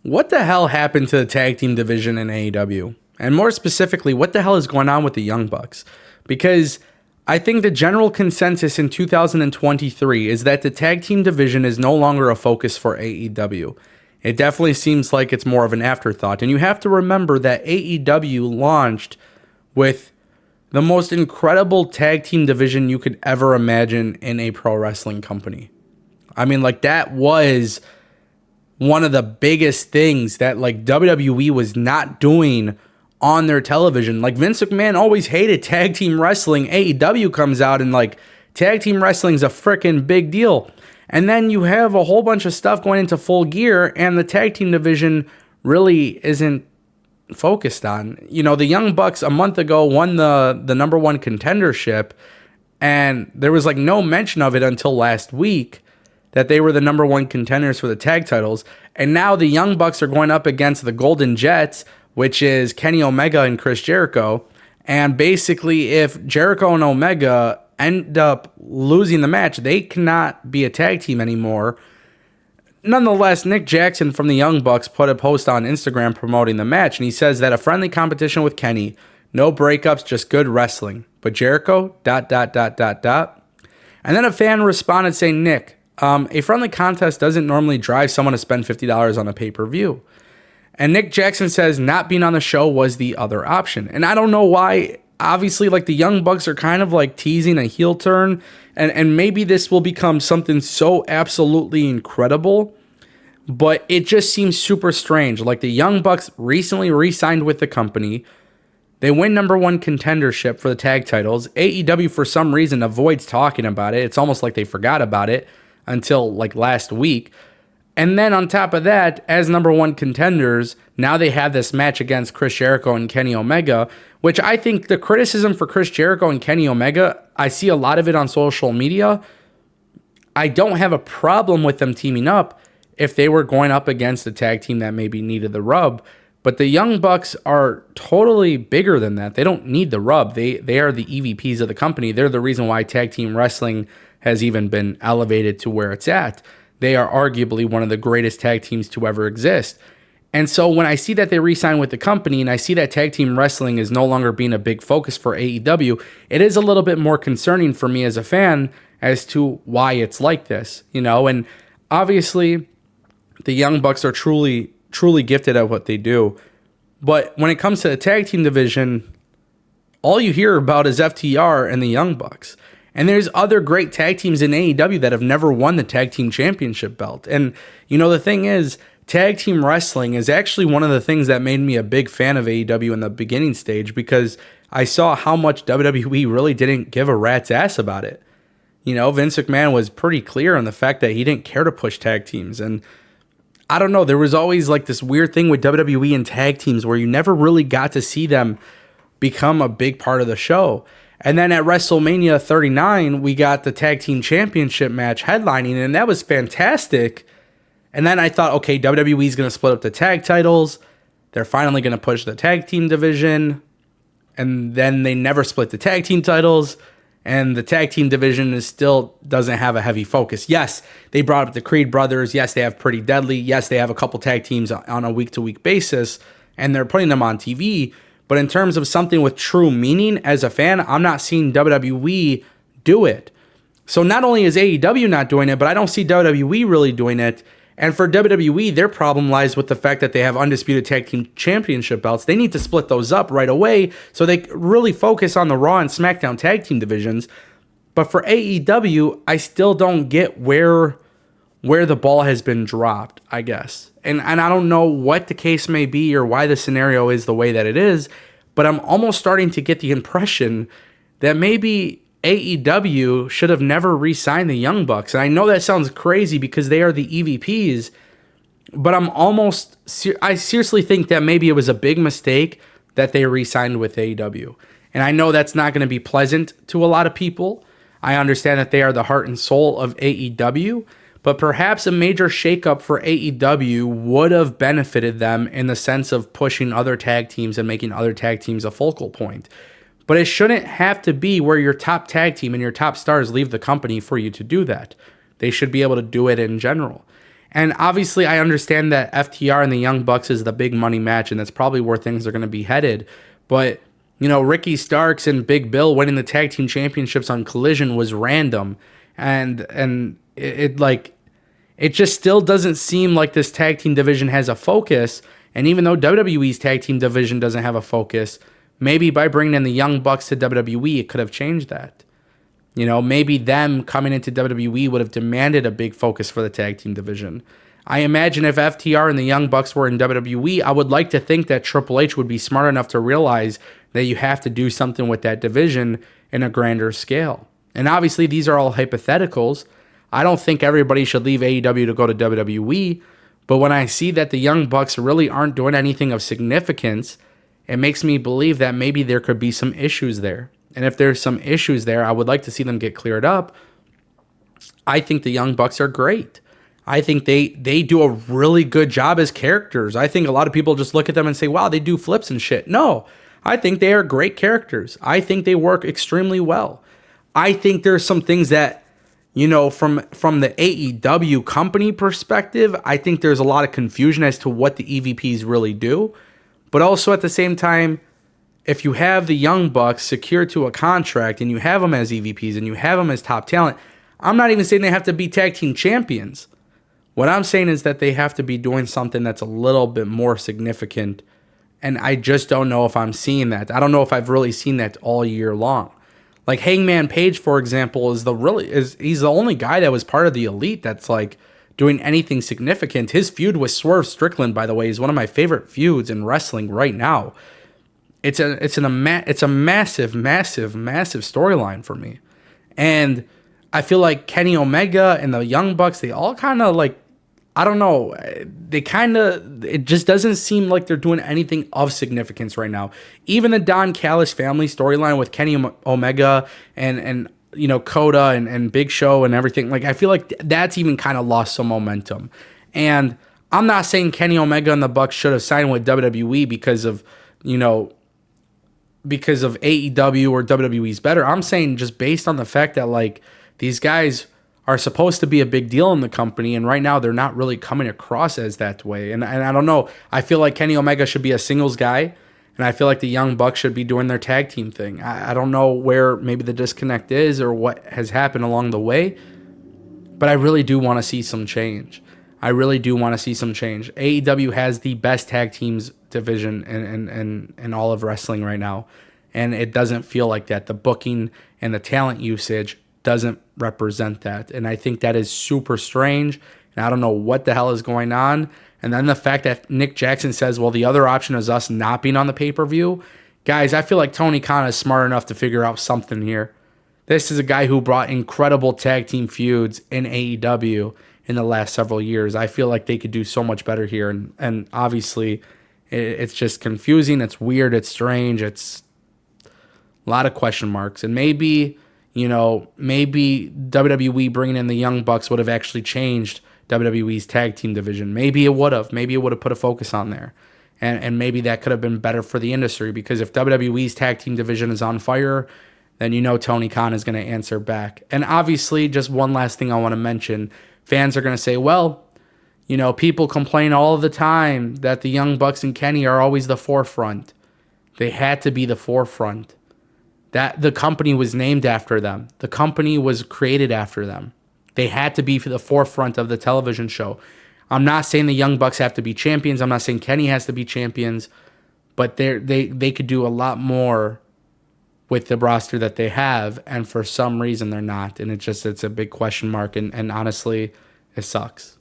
What the hell happened to the tag team division in AEW? And more specifically, what the hell is going on with the Young Bucks? Because I think the general consensus in 2023 is that the tag team division is no longer a focus for AEW. It definitely seems like it's more of an afterthought. And you have to remember that AEW launched with the most incredible tag team division you could ever imagine in a pro wrestling company. I mean, like, that was one of the biggest things that, like, WWE was not doing on their television. Like, Vince McMahon always hated tag team wrestling. AEW comes out and, like, tag team wrestling is a freaking big deal. And then you have a whole bunch of stuff going into Full Gear, and the tag team division really isn't focused on. You know, the Young Bucks a month ago won the number one contendership, and there was, like, no mention of it until last week that they were the number one contenders for the tag titles. And now the Young Bucks are going up against the Golden Jets, which is Kenny Omega and Chris Jericho. And basically, if Jericho and Omega end up losing the match, they cannot be a tag team anymore. Nonetheless, Nick Jackson from the Young Bucks put a post on Instagram promoting the match, and he says that a friendly competition with Kenny, no breakups, just good wrestling. But Jericho, ... And then a fan responded saying, Nick, a friendly contest doesn't normally drive someone to spend $50 on a pay-per-view. And Nick Jackson says not being on the show was the other option. And I don't know why. Obviously, like, the Young Bucks are kind of like teasing a heel turn. And maybe this will become something so absolutely incredible. But it just seems super strange. Like, the Young Bucks recently re-signed with the company. They win number one contendership for the tag titles. AEW, for some reason, avoids talking about it. It's almost like they forgot about it until, like, last week. And then on top of that, as number one contenders, now they have this match against Chris Jericho and Kenny Omega, which I think the criticism for Chris Jericho and Kenny Omega, I see a lot of it on social media. I don't have a problem with them teaming up if they were going up against a tag team that maybe needed the rub. But the Young Bucks are totally bigger than that. They don't need the rub. They are the EVPs of the company. They're the reason why tag team wrestling has even been elevated to where it's at. They are arguably one of the greatest tag teams to ever exist. And so when I see that they re-sign with the company and I see that tag team wrestling is no longer being a big focus for AEW, it is a little bit more concerning for me as a fan as to why it's like this, you know? And obviously the Young Bucks are truly gifted at what they do. But when it comes to the tag team division, all you hear about is FTR and the Young Bucks. And there's other great tag teams in AEW that have never won the tag team championship belt. And, you know, the thing is, tag team wrestling is actually one of the things that made me a big fan of AEW in the beginning stage, because I saw how much WWE really didn't give a rat's ass about it. You know, Vince McMahon was pretty clear on the fact that he didn't care to push tag teams. And I don't know, there was always like this weird thing with WWE and tag teams where you never really got to see them become a big part of the show. And then at WrestleMania 39, we got the tag team championship match headlining, and that was fantastic. And then I thought, okay, WWE's going to split up the tag titles. They're finally going to push the tag team division. And then they never split the tag team titles. And the tag team division still doesn't have a heavy focus. Yes, they brought up the Creed brothers. Yes, they have Pretty Deadly. Yes, they have a couple tag teams on a week-to-week basis. And they're putting them on TV. But in terms of something with true meaning, as a fan, I'm not seeing WWE do it. So not only is AEW not doing it, but I don't see WWE really doing it. And for WWE, their problem lies with the fact that they have undisputed tag team championship belts. They need to split those up right away so they really focus on the Raw and SmackDown tag team divisions. But for AEW, I still don't get where the ball has been dropped, I guess. And I don't know what the case may be or why the scenario is the way that it is, but I'm almost starting to get the impression that maybe AEW should have never re-signed the Young Bucks. And I know that sounds crazy because they are the EVPs, but I seriously think that maybe it was a big mistake that they re-signed with AEW. And I know that's not going to be pleasant to a lot of people. I understand that they are the heart and soul of AEW, but perhaps a major shakeup for AEW would have benefited them in the sense of pushing other tag teams and making other tag teams a focal point. But it shouldn't have to be where your top tag team and your top stars leave the company for you to do that. They should be able to do it in general. And obviously, I understand that FTR and the Young Bucks is the big money match, and that's probably where things are going to be headed. But, Ricky Starks and Big Bill winning the tag team championships on Collision was random. And it just still doesn't seem like this tag team division has a focus. And even though WWE's tag team division doesn't have a focus, maybe by bringing in the Young Bucks to WWE, it could have changed that. Maybe them coming into WWE would have demanded a big focus for the tag team division. I imagine if FTR and the Young Bucks were in WWE, I would like to think that Triple H would be smart enough to realize that you have to do something with that division in a grander scale. And obviously, these are all hypotheticals. I don't think everybody should leave AEW to go to WWE, but when I see that the Young Bucks really aren't doing anything of significance, it makes me believe that maybe there could be some issues there. And if there's some issues there, I would like to see them get cleared up. I think the Young Bucks are great. I think they do a really good job as characters. I think a lot of people just look at them and say, wow, they do flips and shit. No, I think they are great characters. I think they work extremely well. I think there's some things that, from the AEW company perspective, I think there's a lot of confusion as to what the EVPs really do. But also at the same time, if you have the Young Bucks secured to a contract and you have them as EVPs and you have them as top talent, I'm not even saying they have to be tag team champions. What I'm saying is that they have to be doing something that's a little bit more significant. And I just don't know if I'm seeing that. I don't know if I've really seen that all year long. Like Hangman Page, for example, he's the only guy that was part of the Elite that's like doing anything significant. His feud with Swerve Strickland, by the way, is one of my favorite feuds in wrestling right now. It's a massive, massive, massive storyline for me. And I feel like Kenny Omega and the Young Bucks, they all kind of like, I don't know, it just doesn't seem like they're doing anything of significance right now. Even the Don Callis family storyline with Kenny Omega and Coda and Big Show and everything, like I feel like that's even kind of lost some momentum. And I'm not saying Kenny Omega and the Bucks should have signed with WWE because of AEW or WWE's better. I'm saying just based on the fact that like these guys are supposed to be a big deal in the company, and right now they're not really coming across as that way. And I don't know. I feel like Kenny Omega should be a singles guy, and I feel like the Young Bucks should be doing their tag team thing. I don't know where maybe the disconnect is or what has happened along the way, but I really do want to see some change. AEW has the best tag teams division in all of wrestling right now, and it doesn't feel like that. The booking and the talent usage doesn't represent that, and I think that is super strange, and I don't know what the hell is going on. And then the fact that Nick Jackson says, well, the other option is us not being on the pay-per-view. Guys, I feel like Tony Khan is smart enough to figure out something here. This is a guy who brought incredible tag team feuds in AEW in the last several years. I feel like they could do so much better here, and obviously it's just confusing, it's weird, it's strange, it's a lot of question marks. And maybe WWE bringing in the Young Bucks would have actually changed WWE's tag team division. Maybe it would have. Maybe it would have put a focus on there. And maybe that could have been better for the industry, because if WWE's tag team division is on fire, then Tony Khan is going to answer back. And obviously, just one last thing I want to mention. Fans are going to say, well, people complain all the time that the Young Bucks and Kenny are always the forefront. They had to be the forefront. That the company was named after them. The company was created after them. They had to be for the forefront of the television show. I'm not saying the Young Bucks have to be champions. I'm not saying Kenny has to be champions. But they could do a lot more with the roster that they have. And for some reason, they're not. And it's a big question mark. And honestly, it sucks.